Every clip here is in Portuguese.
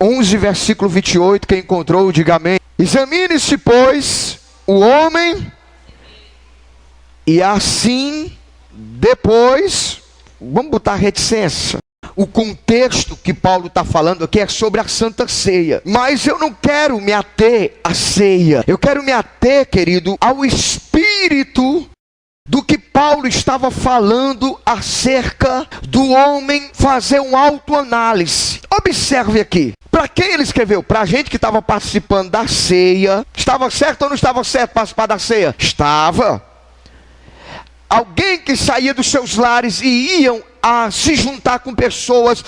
11, versículo 28, quem encontrou, diga amém. Examine-se, pois, o homem, e assim, depois, vamos botar reticência. O contexto que Paulo está falando aqui é sobre a Santa Ceia. Mas eu não quero me ater à ceia. Eu quero me ater, querido, ao espírito do que Paulo estava falando acerca do homem fazer uma autoanálise. Observe aqui. Para quem ele escreveu? Para a gente que estava participando da ceia. Estava certo ou não estava certo participar da ceia? Estava. Alguém que saía dos seus lares e iam a se juntar com pessoas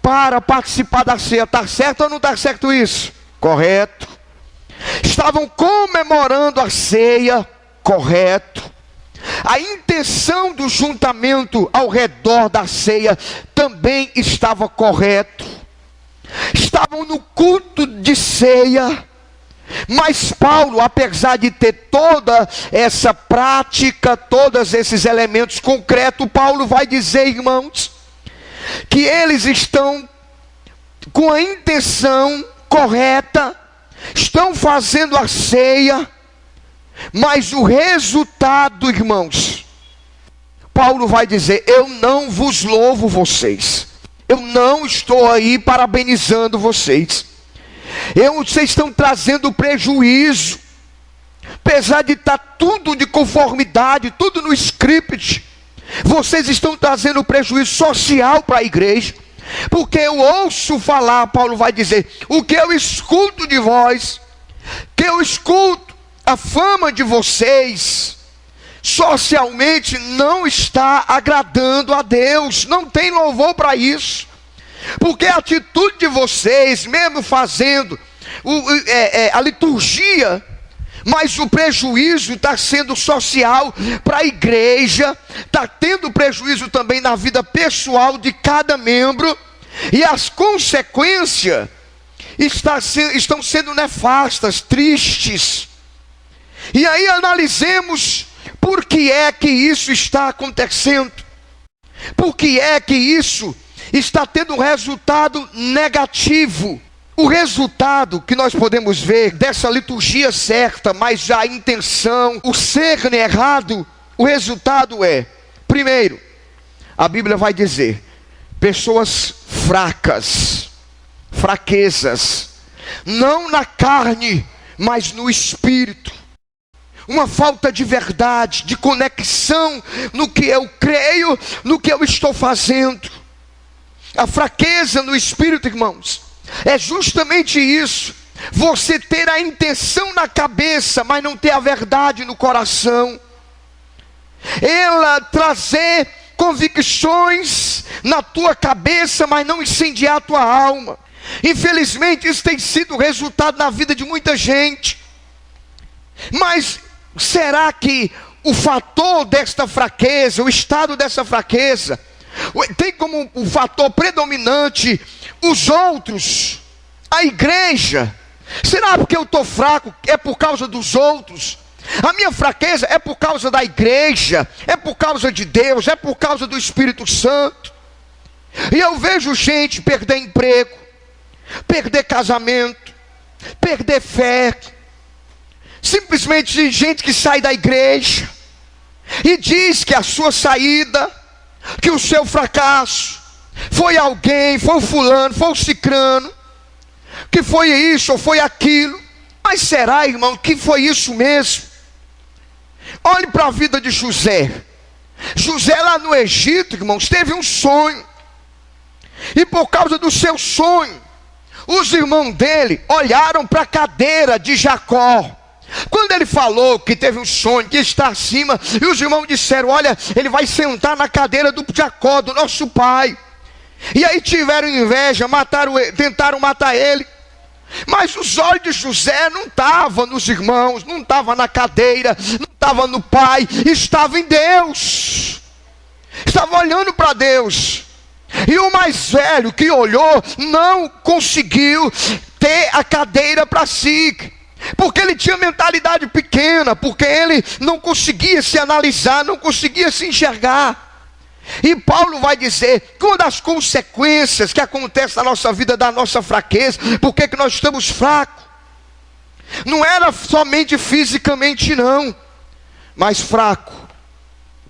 para participar da ceia. Está certo ou não está certo isso? Correto. Estavam comemorando a ceia. Correto. A intenção do juntamento ao redor da ceia também estava correto. Estavam no culto de ceia. Mas Paulo, apesar de ter toda essa prática, todos esses elementos concretos, Paulo vai dizer, irmãos, que eles estão com a intenção correta, estão fazendo a ceia, mas o resultado, irmãos, Paulo vai dizer, eu não vos louvo vocês, eu não estou aí parabenizando vocês. Vocês estão trazendo prejuízo, apesar de estar tudo de conformidade, tudo no script, vocês estão trazendo prejuízo social para a igreja, porque eu ouço falar, Paulo vai dizer, o que eu escuto de vós, que eu escuto, a fama de vocês, socialmente não está agradando a Deus, não tem louvor para isso. Porque a atitude de vocês, mesmo fazendo a liturgia, mas o prejuízo está sendo social para a igreja, está tendo prejuízo também na vida pessoal de cada membro, e as consequências estão sendo nefastas, tristes. E aí analisemos por que é que isso está acontecendo, por que é que isso está tendo um resultado negativo. O resultado que nós podemos ver dessa liturgia certa, mas já a intenção, o cerne errado, o resultado é, primeiro, a Bíblia vai dizer, pessoas fracas, fraquezas, não na carne, mas no espírito. Uma falta de verdade, de conexão no que eu creio, no que eu estou fazendo. A fraqueza no espírito, irmãos, é justamente isso. Você ter a intenção na cabeça, mas não ter a verdade no coração. Ela trazer convicções na tua cabeça, mas não incendiar a tua alma. Infelizmente, isso tem sido o resultado na vida de muita gente. Mas será que o fator desta fraqueza, o estado dessa fraqueza, tem como um fator predominante os outros, a igreja? Será porque eu estou fraco, é por causa dos outros? A minha fraqueza é por causa da igreja, é por causa de Deus, é por causa do Espírito Santo? E eu vejo gente perder emprego, perder casamento, perder fé, simplesmente gente que sai da igreja e diz que a sua saída, que o seu fracasso foi alguém, foi o fulano, foi o cicrano, que foi isso ou foi aquilo. Mas será, irmão, que foi isso mesmo? Olhe para a vida de José. José lá no Egito, irmãos, teve um sonho, e por causa do seu sonho, os irmãos dele olharam para a cadeira de Jacó. Quando ele falou que teve um sonho, que está acima, e os irmãos disseram, olha, ele vai sentar na cadeira do Jacó, do nosso pai. E aí tiveram inveja, tentaram matar ele. Mas os olhos de José não estavam nos irmãos, não estavam na cadeira, não estavam no pai, estava em Deus. Estava olhando para Deus. E o mais velho que olhou não conseguiu ter a cadeira para si, porque ele tinha mentalidade pequena, porque ele não conseguia se analisar, não conseguia se enxergar. E Paulo vai dizer que uma das consequências que acontece na nossa vida da nossa fraqueza, porque que nós estamos fracos, não era somente fisicamente não, mas fraco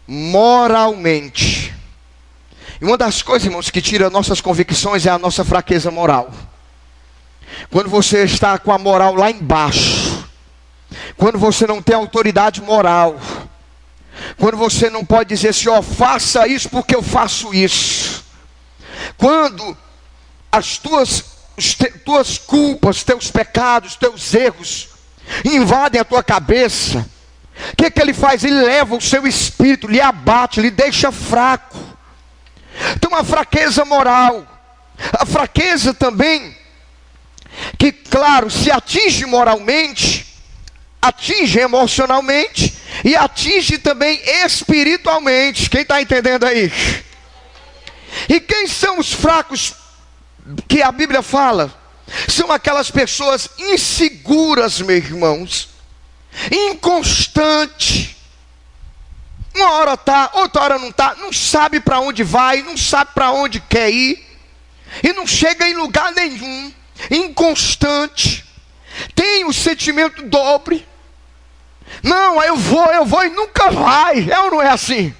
moralmente. E uma das coisas, irmãos, que tira nossas convicções é a nossa fraqueza moral. Quando você está com a moral lá embaixo, quando você não tem autoridade moral, quando você não pode dizer assim, ó, faça isso porque eu faço isso. Quando as tuas culpas, teus pecados, teus erros invadem a tua cabeça, o que ele faz? Ele leva o seu espírito, lhe abate, lhe deixa fraco. Então a fraqueza moral, a fraqueza também, que claro, se atinge moralmente, atinge emocionalmente e atinge também espiritualmente. Quem está entendendo aí? E quem são os fracos que a Bíblia fala? São aquelas pessoas inseguras, meus irmãos, inconstante. Uma hora está, outra hora não está, não sabe para onde vai, não sabe para onde quer ir, e não chega em lugar nenhum, inconstante, tem o sentimento dobre. Não, eu vou e nunca vai. É ou não é assim?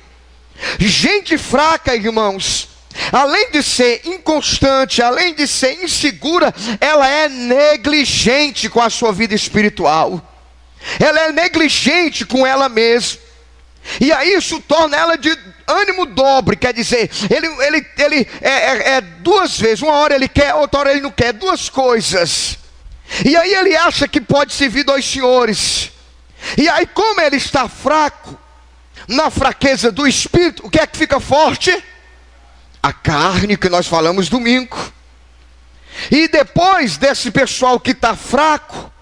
Gente fraca, irmãos, além de ser inconstante, além de ser insegura, ela é negligente com a sua vida espiritual. Ela é negligente com ela mesma. E aí isso torna ela de ânimo dobre, quer dizer, ele é duas vezes, uma hora ele quer, outra hora ele não quer, duas coisas. E aí ele acha que pode servir dois senhores. E aí, como ele está fraco, na fraqueza do espírito, o que é que fica forte? A carne, que nós falamos domingo. E depois desse pessoal que está fraco,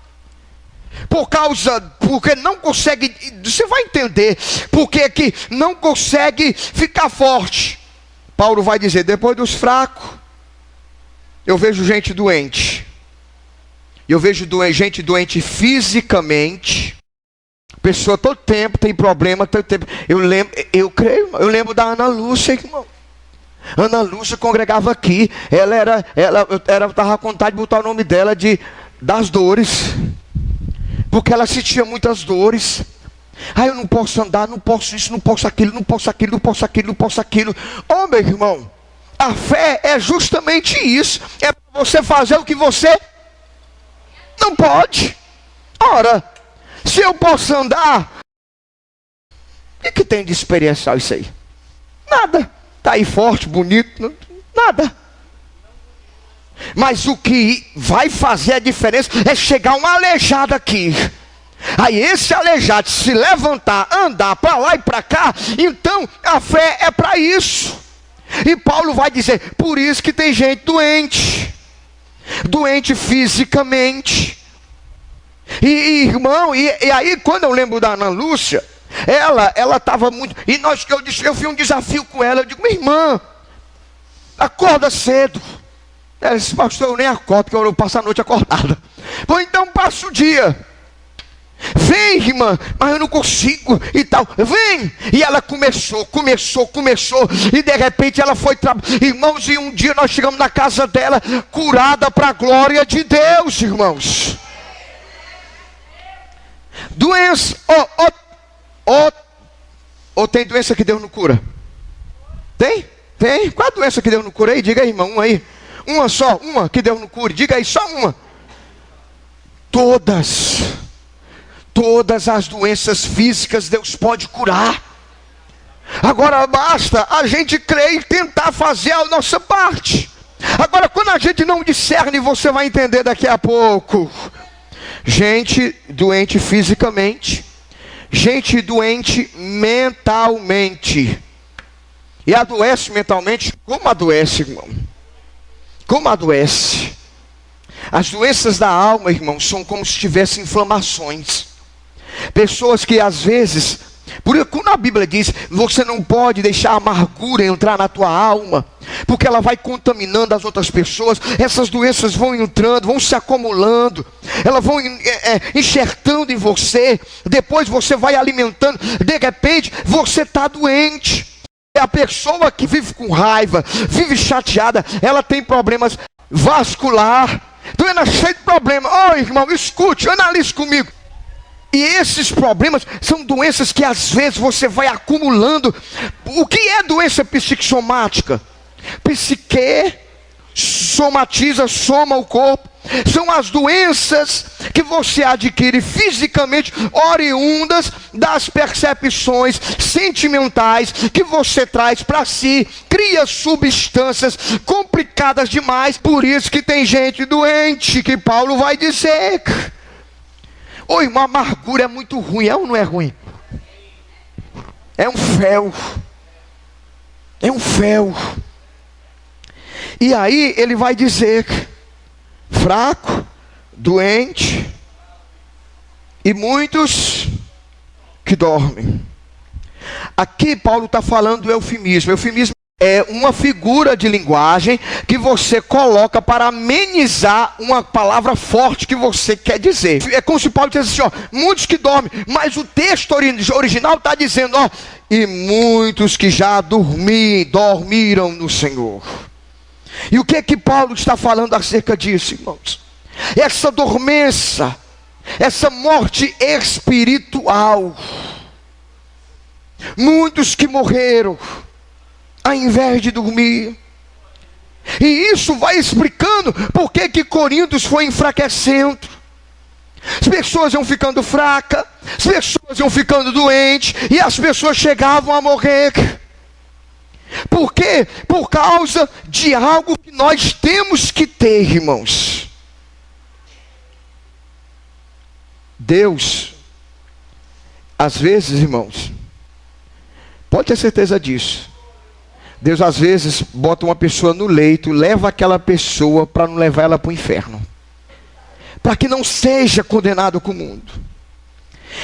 porque não consegue, você vai entender, porque que não consegue ficar forte. Paulo vai dizer, depois dos fracos, eu vejo gente doente. Eu vejo gente doente fisicamente. Pessoa todo tempo tem problema, todo tempo. Eu lembro da Ana Lúcia, irmão. Ana Lúcia congregava aqui. Eu estava com vontade de botar o nome dela das dores, porque ela sentia muitas dores. Eu não posso andar, não posso isso, não posso aquilo, não posso aquilo, não posso aquilo, não posso aquilo. Oh, meu irmão, a fé é justamente isso. É para você fazer o que você não pode. Ora, se eu posso andar, o que tem de experiencial isso aí? Nada. Está aí forte, bonito, nada. Mas o que vai fazer a diferença é chegar um aleijado aqui. Aí esse aleijado se levantar, andar para lá e para cá, então a fé é para isso. E Paulo vai dizer, por isso que tem gente doente fisicamente. E irmão, e aí quando eu lembro da Ana Lúcia, ela estava muito, e eu fiz um desafio com ela, eu digo, minha irmã, acorda cedo. Ela disse, pastor, eu nem acordo, porque eu passo a noite acordada. Bom, então passa o dia. Vem, irmã, mas eu não consigo e tal. Vem. E ela começou. E de repente ela foi irmãos, e um dia nós chegamos na casa dela, curada para a glória de Deus, irmãos. Doença. Ou tem doença que Deus não cura? Tem? Qual a doença que Deus não cura aí? Diga aí, irmão, uma aí. Uma só, uma que Deus não cure. Diga aí, só uma. Todas as doenças físicas Deus pode curar. Agora basta a gente crer e tentar fazer a nossa parte. Agora quando a gente não discerne, você vai entender daqui a pouco. Gente doente fisicamente, gente doente mentalmente. E adoece mentalmente. Como adoece, irmão? Como adoece? As doenças da alma, irmão, são como se tivessem inflamações. Pessoas que às vezes, porque quando a Bíblia diz, você não pode deixar a amargura entrar na tua alma, porque ela vai contaminando as outras pessoas. Essas doenças vão entrando, vão se acumulando, elas vão enxertando em você. Depois você vai alimentando, de repente você está doente. A pessoa que vive com raiva, vive chateada, ela tem problemas vascular. Então ela é cheia de problemas. Oh, irmão, escute, analise comigo. E esses problemas são doenças que às vezes você vai acumulando. O que é doença psicossomática? Psique somatiza, soma o corpo. São as doenças que você adquire fisicamente, oriundas das percepções sentimentais que você traz para si, cria substâncias complicadas demais. Por isso que tem gente doente, que Paulo vai dizer. Oi, uma amargura é muito ruim, é ou não é ruim? É um fel. É um fel. E aí ele vai dizer: fraco, doente, e muitos que dormem. Aqui Paulo está falando do eufemismo. Eufemismo é uma figura de linguagem que você coloca para amenizar uma palavra forte que você quer dizer. É como se Paulo dissesse assim, ó, muitos que dormem, mas o texto original está dizendo, ó, e muitos que já dormiram no Senhor. E o que é que Paulo está falando acerca disso, irmãos? Essa dormência, essa morte espiritual. Muitos que morreram ao invés de dormir. E isso vai explicando por que Corintos foi enfraquecendo. As pessoas iam ficando fracas, as pessoas iam ficando doentes, e as pessoas chegavam a morrer. Por quê? Por causa de algo que nós temos que ter, irmãos. Deus, às vezes, irmãos, pode ter certeza disso. Deus às vezes bota uma pessoa no leito, leva aquela pessoa para não levar ela para o inferno, para que não seja condenado com o mundo.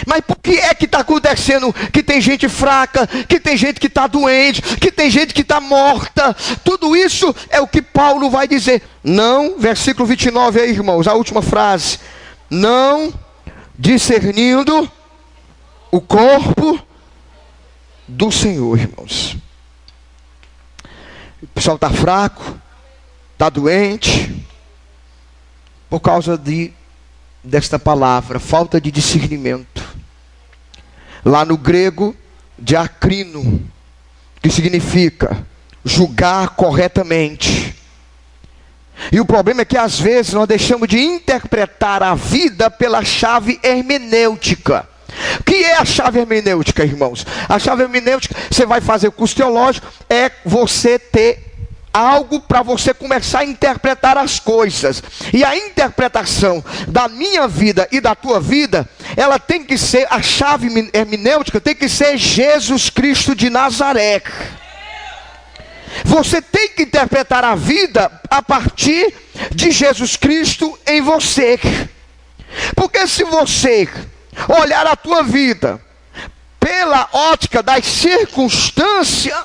Mas por que é que está acontecendo que tem gente fraca, que tem gente que está doente, que tem gente que está morta? Tudo isso é o que Paulo vai dizer. Não, versículo 29 aí, irmãos, a última frase. Não discernindo o corpo do Senhor, irmãos. O pessoal está fraco, está doente, por causa desta palavra, falta de discernimento. Lá no grego, diacrino, que significa julgar corretamente. E o problema é que às vezes nós deixamos de interpretar a vida pela chave hermenêutica. O que é a chave hermenêutica, irmãos? A chave hermenêutica, você vai fazer o curso teológico, é você ter algo para você começar a interpretar as coisas. E a interpretação da minha vida e da tua vida, ela tem que ser, a chave hermenêutica tem que ser Jesus Cristo de Nazaré. Você tem que interpretar a vida a partir de Jesus Cristo em você. Porque se você olhar a tua vida pela ótica das circunstâncias,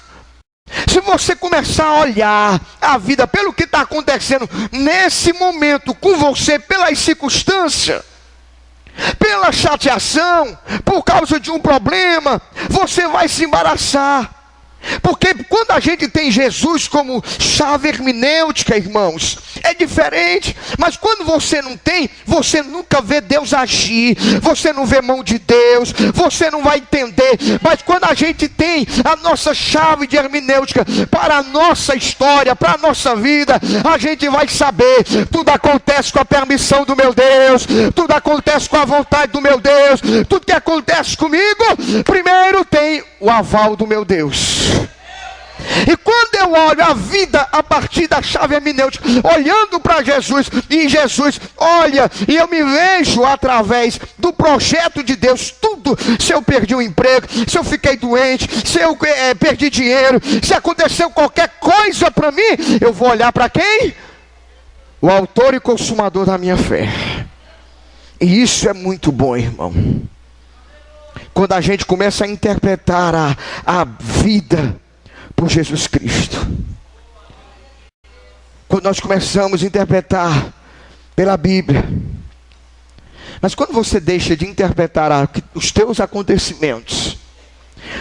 se você começar a olhar a vida pelo que está acontecendo nesse momento com você, pelas circunstâncias, pela chateação, por causa de um problema, você vai se embaraçar. Porque quando a gente tem Jesus como chave hermenêutica, irmãos, é diferente. Mas quando você não tem, você nunca vê Deus agir, você não vê mão de Deus, você não vai entender. Mas quando a gente tem a nossa chave de hermenêutica para a nossa história, para a nossa vida, a gente vai saber, tudo acontece com a permissão do meu Deus, tudo acontece com a vontade do meu Deus, tudo que acontece comigo, primeiro tem o aval do meu Deus. E quando eu olho a vida a partir da chave hermenêutica, olhando para Jesus, e Jesus olha, e eu me vejo através do projeto de Deus, tudo, se eu perdi um emprego, se eu fiquei doente, se eu perdi dinheiro, se aconteceu qualquer coisa para mim, eu vou olhar para quem? O autor e consumador da minha fé. E isso é muito bom, irmão. Quando a gente começa a interpretar a vida por Jesus Cristo. Quando nós começamos a interpretar pela Bíblia. Mas quando você deixa de interpretar os teus acontecimentos,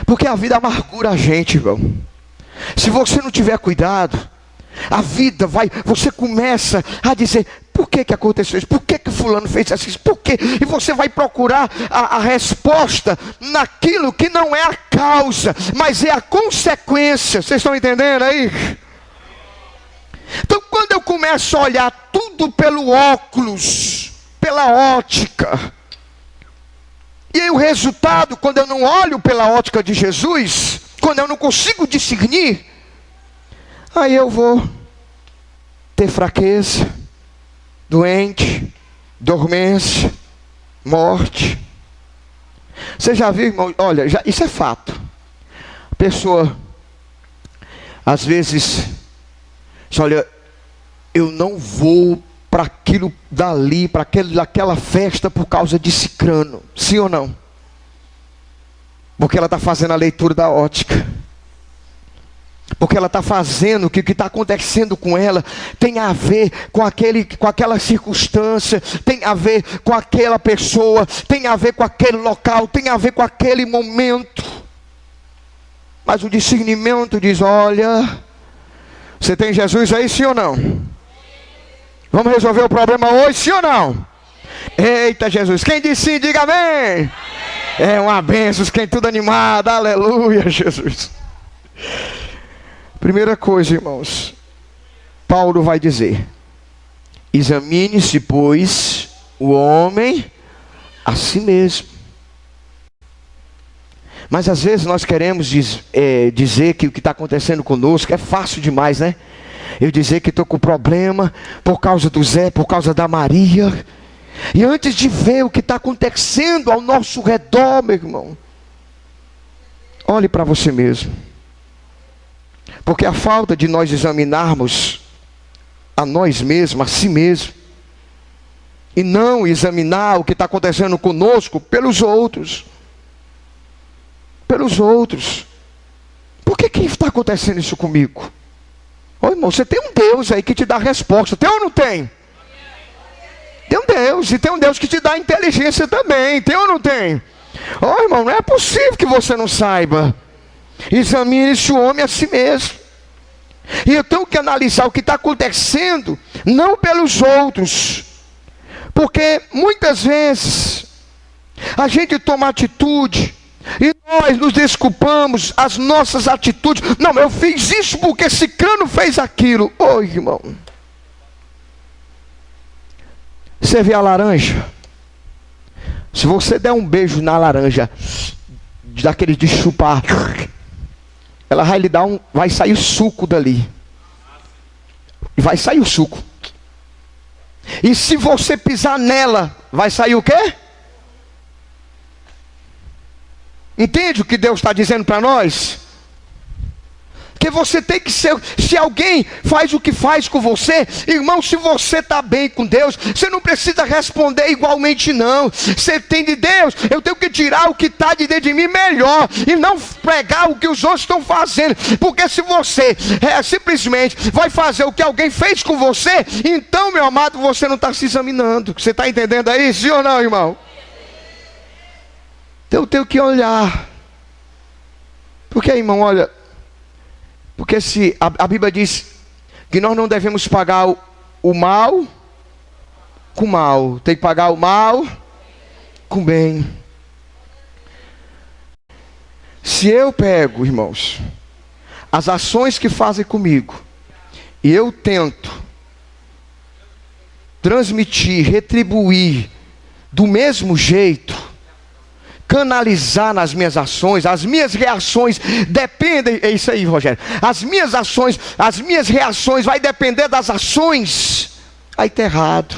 porque a vida amargura a gente, irmão. Se você não tiver cuidado, a vida vai, você começa a dizer: por que aconteceu isso? Por que fulano fez isso? Por quê? E você vai procurar a resposta naquilo que não é a causa, mas é a consequência. Vocês estão entendendo aí? Então, quando eu começo a olhar tudo pelo óculos, pela ótica, e aí o resultado, quando eu não olho pela ótica de Jesus, quando eu não consigo discernir, aí eu vou ter fraqueza, doente, dormência, morte. Você já viu, irmão? Olha, isso é fato. A pessoa, às vezes, diz: olha, eu não vou para aquilo dali, para aquela festa por causa de cicrano. Sim ou não? Porque ela está fazendo a leitura da ótica. Porque ela está fazendo que o que está acontecendo com ela tem a ver com aquela circunstância, tem a ver com aquela pessoa, tem a ver com aquele local, tem a ver com aquele momento. Mas o discernimento diz: olha, você tem Jesus aí, sim ou não? Vamos resolver o problema hoje, sim ou não? Eita Jesus, quem disse sim, diga amém. É uma bênção, quem tudo animado, aleluia Jesus. Primeira coisa, irmãos, Paulo vai dizer: examine-se, pois, o homem a si mesmo. Mas às vezes nós queremos dizer que o que está acontecendo conosco é fácil demais, né? Eu dizer que estou com problema por causa do Zé, por causa da Maria. E antes de ver o que está acontecendo ao nosso redor, meu irmão, olhe para você mesmo. Porque a falta de nós examinarmos a nós mesmos, a si mesmo, e não examinar o que está acontecendo conosco pelos outros. Pelos outros. Por que está acontecendo isso comigo? Ô irmão, você tem um Deus aí que te dá a resposta. Tem ou não tem? Tem um Deus, e tem um Deus que te dá inteligência também. Tem ou não tem? Ô irmão, não é possível que você não saiba. Examine-se o homem a si mesmo. E eu tenho que analisar o que está acontecendo, não pelos outros. Porque muitas vezes a gente toma atitude e nós nos desculpamos as nossas atitudes. Não, eu fiz isso porque cicrano fez aquilo. Ô irmão, você vê a laranja? Se você der um beijo na laranja, daquele de chupar, ela vai lhe dar vai sair o suco dali. Vai sair o suco. E se você pisar nela, vai sair o quê? Entende o que Deus está dizendo para nós? Que você tem que ser, se alguém faz o que faz com você, irmão, se você está bem com Deus, você não precisa responder igualmente não. Você tem de Deus, eu tenho que tirar o que está de dentro de mim melhor, e não pregar o que os outros estão fazendo. Porque se você simplesmente vai fazer o que alguém fez com você, então, meu amado, você não está se examinando. Você está entendendo aí, sim ou não, irmão? Então eu tenho que olhar. Porque, irmão, olha, porque se a Bíblia diz que nós não devemos pagar o mal com mal, tem que pagar o mal com bem. Se eu pego, irmãos, as ações que fazem comigo, e eu tento transmitir, retribuir do mesmo jeito, canalizar nas minhas ações, as minhas reações dependem, é isso aí, Rogério, as minhas ações, as minhas reações vai depender das ações, aí está errado.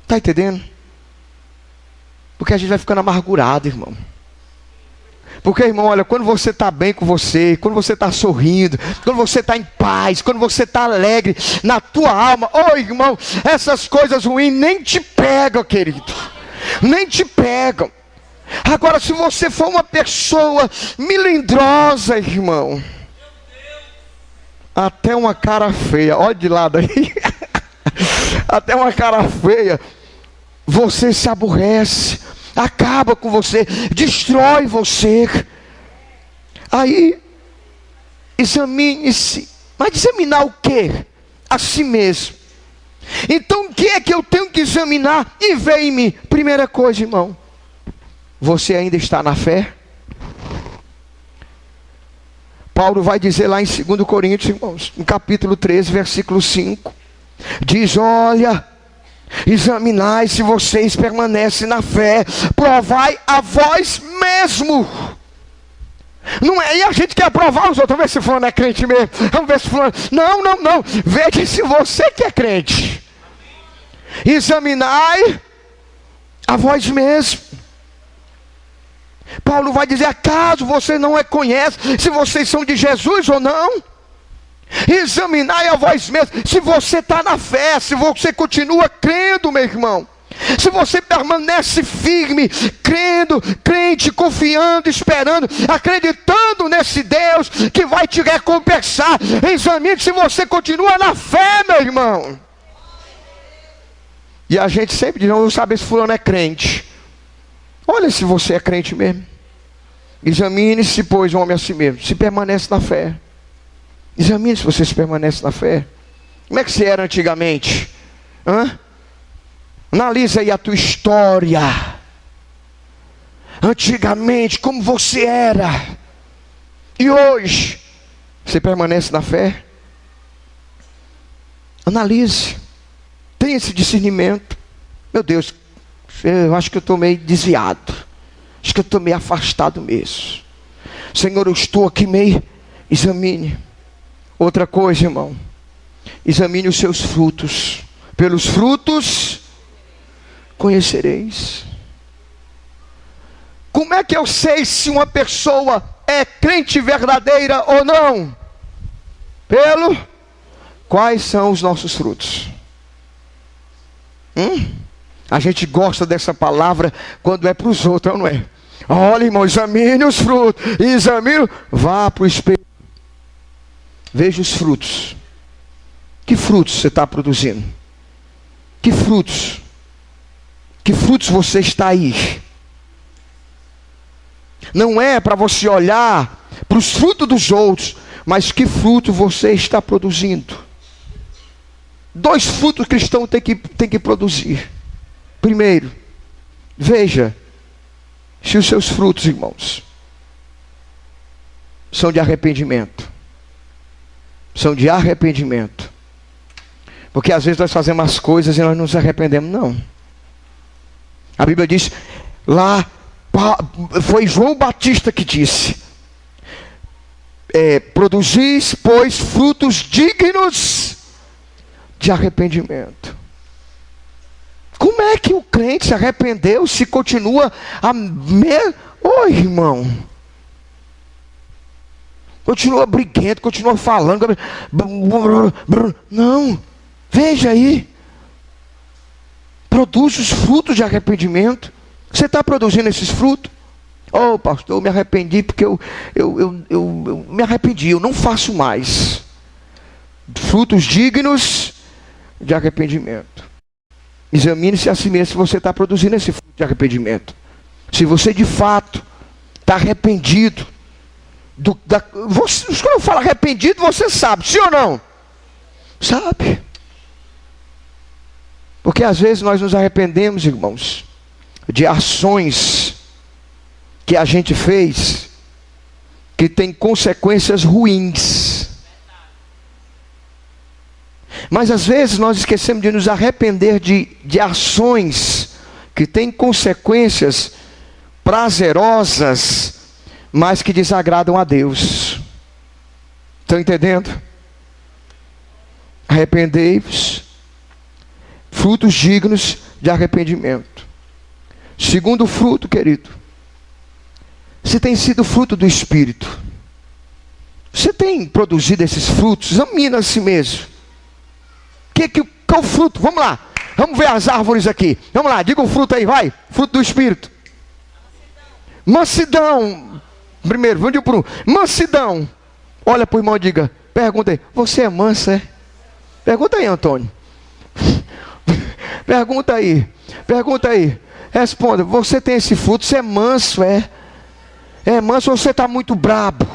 Está entendendo? Porque a gente vai ficando amargurado, irmão. Porque, irmão, olha, quando você está bem com você, quando você está sorrindo, quando você está em paz, quando você está alegre na tua alma, ô irmão, essas coisas ruins nem te pegam, querido, nem te pegam. Agora, se você for uma pessoa melindrosa, irmão, até uma cara feia, olha de lado aí, até uma cara feia, você se aborrece, acaba com você, destrói você. Aí examine-se. Mas examinar o quê? A si mesmo. Então o que é que eu tenho que examinar e ver em mim? Primeira coisa, irmão, você ainda está na fé? Paulo vai dizer lá em 2 Coríntios, irmãos, no capítulo 13, versículo 5, diz: olha, examinai se vocês permanecem na fé, provai a vós mesmo. Não é, e a gente quer provar os outros, vamos ver se fulano é crente mesmo, vamos ver se fulano, não, veja se você que é crente. Examinai a vós mesmo. Paulo vai dizer: acaso você não reconhece se vocês são de Jesus ou não? Examinai a vós mesmo, se você está na fé, se você continua crendo, meu irmão, se você permanece firme, crendo, crente, confiando, esperando, acreditando nesse Deus que vai te recompensar. Examine se você continua na fé, meu irmão. E a gente sempre diz: não sabe se fulano é crente. Olha se você é crente mesmo. Examine-se, pois, o homem a si mesmo, se permanece na fé. Examine se você se permanece na fé. Como é que você era antigamente? Analisa aí a tua história. Antigamente, como você era. E hoje, você permanece na fé? Analise. Tenha esse discernimento. Meu Deus, eu acho que eu estou meio desviado. Acho que eu estou meio afastado mesmo. Senhor, eu estou aqui meio... Examine. Outra coisa, irmão. Examine os seus frutos. Pelos frutos conhecereis. Como é que eu sei se uma pessoa é crente verdadeira ou não? Quais são os nossos frutos? A gente gosta dessa palavra quando é para os outros, não é? Olha, irmão, examine os frutos. Examine, vá para o espelho. Veja os frutos. Que frutos você está produzindo? Que frutos? Que frutos você está aí? Não é para você olhar para os frutos dos outros, mas que fruto você está produzindo? 2 frutos cristãos tem que produzir. Primeiro, veja se os seus frutos, irmãos, são de arrependimento. São de arrependimento. Porque às vezes nós fazemos as coisas e nós não nos arrependemos, não. A Bíblia diz, lá, foi João Batista que disse: produzis, pois, frutos dignos de arrependimento. Como é que o crente se arrependeu se continua Oi, irmão. Continua briguento, continua falando. Não. Veja aí. Produz os frutos de arrependimento. Você está produzindo esses frutos? Oh, pastor, eu me arrependi porque eu me arrependi. Eu não faço mais. Frutos dignos de arrependimento. Examine-se a si mesmo se você está produzindo esse fruto de arrependimento. Se você de fato está arrependido. Quando eu falo arrependido, você sabe, sim ou não? Sabe? Porque às vezes nós nos arrependemos, irmãos, de ações que a gente fez, que tem consequências ruins. Mas às vezes nós esquecemos de nos arrepender de ações que têm consequências prazerosas, mas que desagradam a Deus. Estão entendendo? Arrependei-vos, frutos dignos de arrependimento. Segundo fruto, querido, se tem sido fruto do Espírito, você tem produzido esses frutos? Examina a si mesmo. Qual fruto? Vamos lá, vamos ver as árvores aqui. Vamos lá, diga o fruto aí, vai. Fruto do Espírito. Mansidão. Primeiro, vamos para um. Mansidão. Olha para o irmão e diga, pergunta aí, você é manso, é? Pergunta aí, Antônio. Pergunta aí. Responda, você tem esse fruto, você é manso, é? É manso ou você está muito brabo?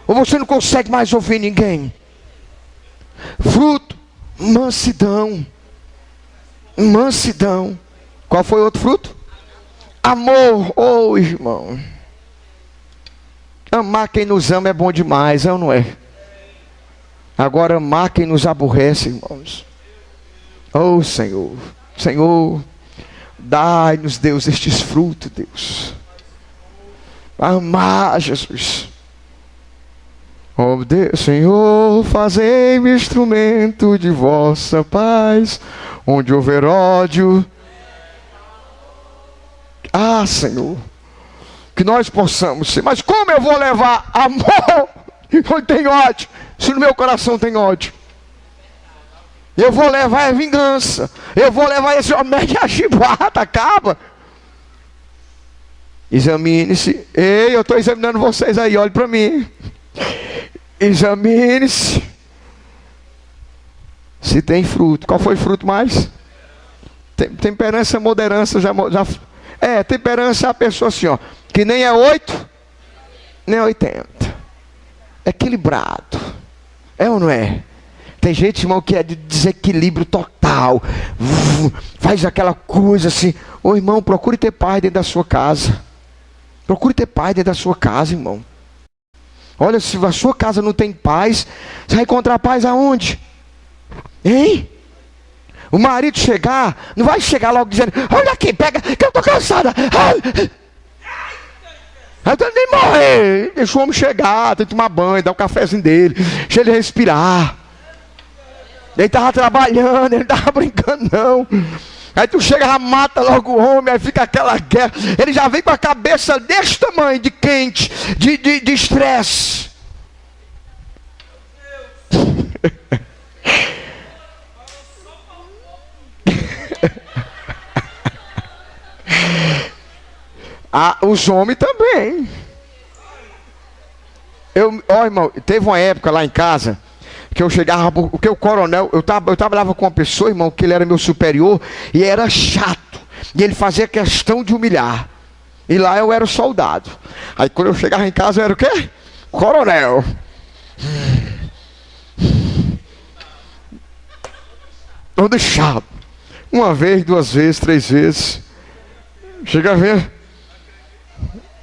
Ou você não consegue mais ouvir ninguém? Fruto, mansidão. Mansidão. Qual foi o outro fruto? Amor. Oh, irmão. Amar quem nos ama é bom demais, é ou não é? Agora amar quem nos aborrece, irmãos. Oh, Senhor. Senhor, dai-nos, Deus, estes frutos, Deus. Amar, Jesus. Oh, Deus, Senhor, fazei-me instrumento de vossa paz, onde houver ódio. Ah, Senhor, que nós possamos ser. Mas como eu vou levar amor onde tem ódio, se no meu coração tem ódio? Eu vou levar a vingança. Eu vou levar esse homem de chibata, acaba. Examine-se. Ei, eu estou examinando vocês aí, olhe para mim. Examine-se se tem fruto. Qual foi o fruto mais? Temperança, moderância. Temperança é a pessoa assim, ó, que nem é 8, nem 80. Equilibrado. É ou não é? Tem gente, irmão, que é de desequilíbrio total. Faz aquela coisa assim. Ô, irmão, procure ter paz dentro da sua casa. Procure ter paz dentro da sua casa, irmão. Olha, se a sua casa não tem paz, você vai encontrar paz aonde? Hein? O marido chegar, não vai chegar logo dizendo: olha aqui, pega, que eu tô cansada. Eu tô nem morrer. Deixa o homem chegar, tem que tomar banho, dar o cafezinho dele, deixa ele respirar. Ele estava trabalhando, ele não estava brincando não. Aí tu chega, já mata logo o homem, aí fica aquela guerra. Ele já vem com a cabeça desse tamanho, de quente, de estresse. Os homens também. Irmão, teve uma época lá em casa que eu chegava, porque o coronel, eu trabalhava com uma pessoa, irmão, que ele era meu superior e era chato, e ele fazia questão de humilhar, e lá eu era o soldado. Aí quando eu chegava em casa eu era o quê? Coronel. Todo chato. Uma vez, 2 vezes, 3 vezes. Chega a ver.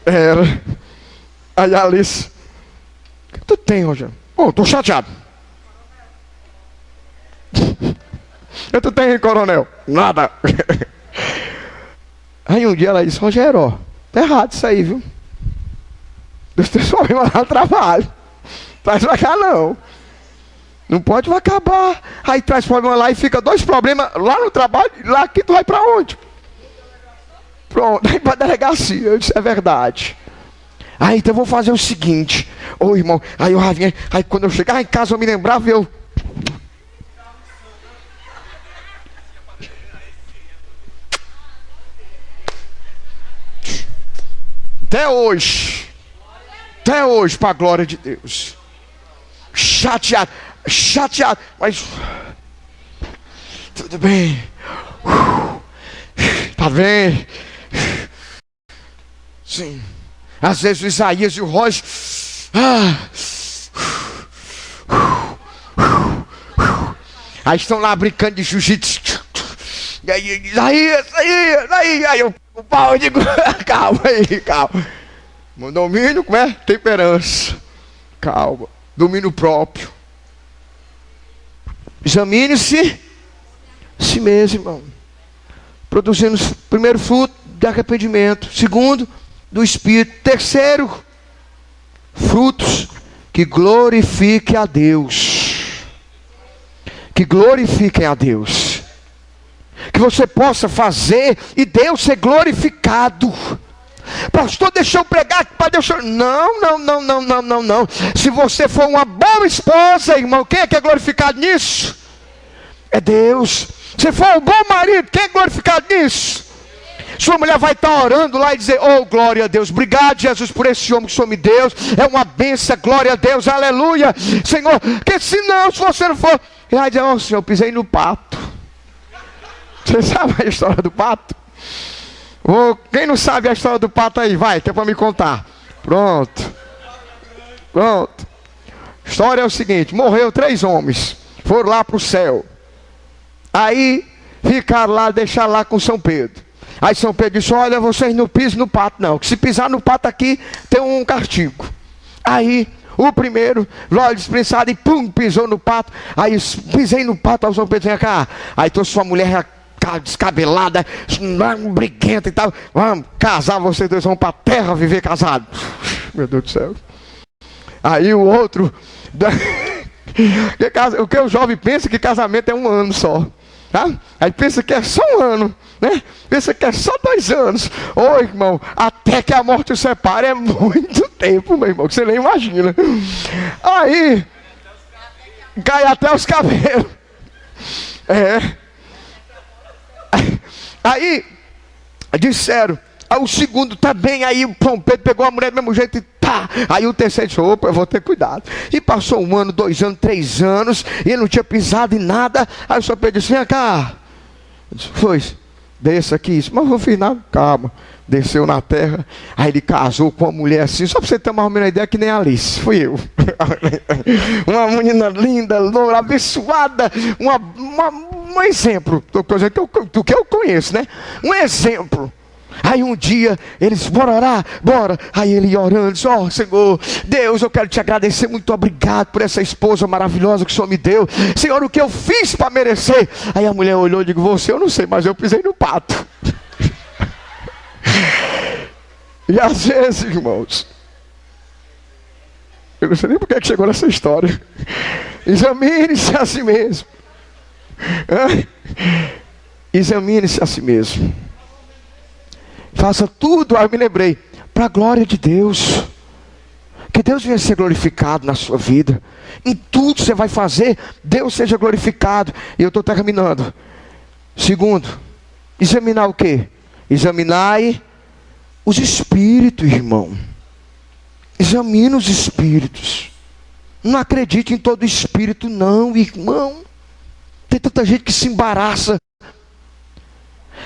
Era. Aí a Alice: o que tu tem, Rogério? Tô chateado. O que tu tem, coronel? Nada. Aí um dia ela disse: Rogério, tá errado isso aí, viu? Deus tem só lá no trabalho. Traz pra cá não. Não pode acabar. Aí traz problema lá e fica 2 problemas lá no trabalho. Lá aqui tu vai pra onde? Pronto, aí pra delegacia. Eu disse: é verdade. Aí então eu vou fazer o seguinte. Ô irmão, aí eu vinha. Aí quando eu chegava em casa eu me lembrava, eu... Até hoje, para a glória de Deus. Chateado, mas tudo bem. Tá bem? Sim. Às vezes o Isaías e o Roger, aí estão lá brincando de jiu-jitsu. E aí eu o pau, eu digo: calma aí, calma. Domínio, como é? Temperança. Calma. Domínio próprio. Examine-se si mesmo, irmão. Produzindo primeiro fruto de arrependimento. Segundo, do Espírito. Terceiro, frutos que glorifiquem a Deus. Que glorifiquem a Deus. Que você possa fazer e Deus ser glorificado. Pastor, deixa eu pregar para Deus. Não. Se você for uma boa esposa, irmão, quem é que é glorificado nisso? É Deus. Se for um bom marido, quem é glorificado nisso? Sua mulher vai estar orando lá e dizer: oh, glória a Deus, obrigado Jesus por esse homem que o Senhor me deu, é uma bênção, glória a Deus, aleluia, Senhor. Porque se você não for, ele vai dizer: oh Senhor, eu pisei no pato. Você sabe a história do pato? Quem não sabe a história do pato aí, vai, que é para me contar. Pronto. história é o seguinte: morreu 3 homens, foram lá para o céu. Aí ficaram lá, deixaram lá com São Pedro. Aí São Pedro disse: olha, vocês não pisem no pato não, que se pisar no pato aqui tem um castigo. Aí o primeiro, olha, desprezado, e pum, pisou no pato. Aí pisei no pato, aí São Pedro, vem cá. Aí trouxe sua mulher descabelada, briguenta e tal. Vamos casar, vocês dois vão para a terra viver casados. Meu Deus do céu. Aí o outro, o que o jovem pensa que casamento é 1 ano só. Tá? Aí pensa que é só 1 ano, né? Pensa que é só 2 anos. Ô irmão, até que a morte o separe é muito tempo, meu irmão, que você nem imagina. Aí cai até os cabelos. Aí disseram, o segundo também, aí São Pedro pegou a mulher do mesmo jeito e tá. Aí o terceiro disse: opa, eu vou ter cuidado. E passou 1 ano, 2 anos, 3 anos, e ele não tinha pisado em nada. Aí o São Pedro disse: vem cá. Foi, desça aqui. Mas eu não fiz nada, calma. Desceu na terra. Aí ele casou com uma mulher assim, só para você ter mais ou menos uma ideia, que nem a Alice, fui eu. Uma menina linda, loura, abençoada, um exemplo do que eu conheço, né? Um exemplo. Aí um dia eles, bora orar, bora. Aí ele ia orando, disse: ó, Senhor Deus, eu quero te agradecer, muito obrigado por essa esposa maravilhosa que o Senhor me deu. Senhor, o que eu fiz para merecer? Aí a mulher olhou e disse: você eu não sei, mas eu pisei no pato. E às vezes, irmãos, eu não sei nem porque que chegou nessa história. Examine-se a si mesmo. Examine-se a si mesmo. Faça tudo, aí eu me lembrei, para a glória de Deus. Que Deus venha ser glorificado na sua vida. Em tudo que você vai fazer, Deus seja glorificado. E eu estou terminando. Segundo, examinar o quê? Examinai os espíritos, irmão. Examine os espíritos. Não acredite em todo espírito não, irmão. Tem tanta gente que se embaraça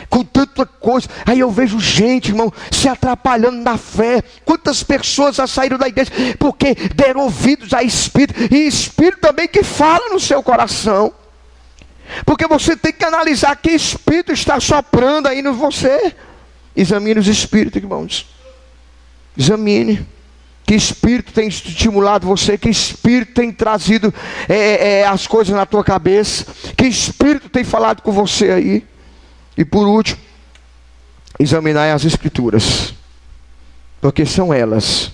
com tanta coisa. Aí eu vejo gente, irmão, se atrapalhando na fé. Quantas pessoas já saíram da igreja porque deram ouvidos a espírito. E espírito também que fala no seu coração. Porque você tem que analisar que espírito está soprando aí no você. Examine os espíritos, irmãos. Examine. Que espírito tem estimulado você? Que espírito tem trazido as coisas na tua cabeça? Que espírito tem falado com você aí? E por último, examinai as escrituras, porque são elas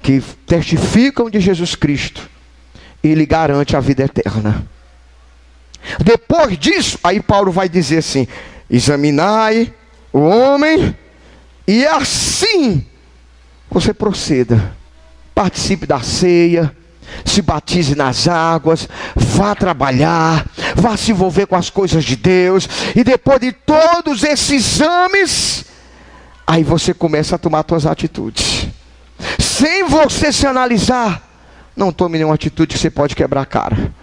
que testificam de Jesus Cristo e lhe garante a vida eterna. Depois disso, aí Paulo vai dizer assim: examinai o homem, e assim você proceda, participe da ceia, se batize nas águas, vá trabalhar, vá se envolver com as coisas de Deus. E depois de todos esses exames, aí você começa a tomar suas atitudes. Sem você se analisar, não tome nenhuma atitude que você pode quebrar a cara.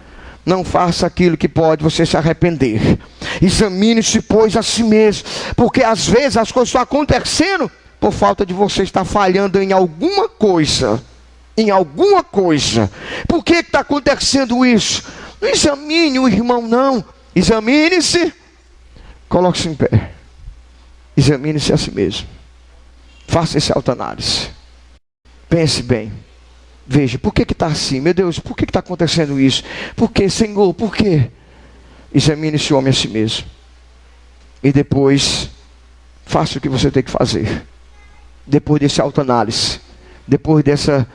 Não faça aquilo que pode você se arrepender. Examine-se, pois, a si mesmo. Porque às vezes as coisas estão acontecendo por falta de você estar falhando em alguma coisa. Em alguma coisa. Por que está acontecendo isso? Não examine o irmão não. Examine-se. Coloque-se em pé. Examine-se a si mesmo. Faça esse autoanálise. Pense bem. Veja, por que está assim? Meu Deus, por que está acontecendo isso? Por que, Senhor? Por quê? Examine esse homem a si mesmo. E depois, faça o que você tem que fazer. Depois desse autoanálise. Depois dessa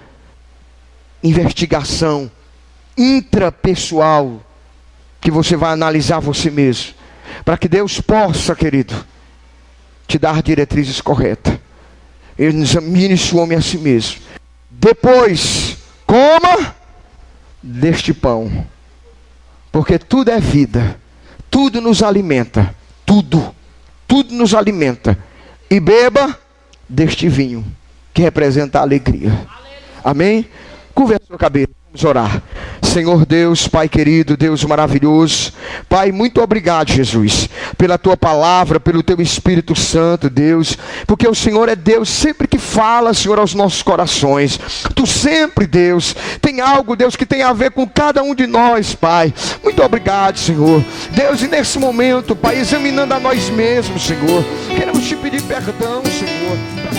investigação intrapessoal, que você vai analisar você mesmo. Para que Deus possa, querido, te dar diretrizes corretas. Examine esse homem a si mesmo. Depois, coma deste pão, porque tudo é vida, tudo nos alimenta, tudo nos alimenta. E beba deste vinho, que representa a alegria. Amém? Curva a sua cabeça, vamos orar. Senhor Deus, Pai querido, Deus maravilhoso, Pai, muito obrigado, Jesus, pela Tua palavra, pelo Teu Espírito Santo, Deus, porque o Senhor é Deus sempre que fala, Senhor, aos nossos corações. Tu sempre, Deus, tem algo, Deus, que tem a ver com cada um de nós, Pai. Muito obrigado, Senhor. Deus, e nesse momento, Pai, examinando a nós mesmos, Senhor, queremos Te pedir perdão, Senhor,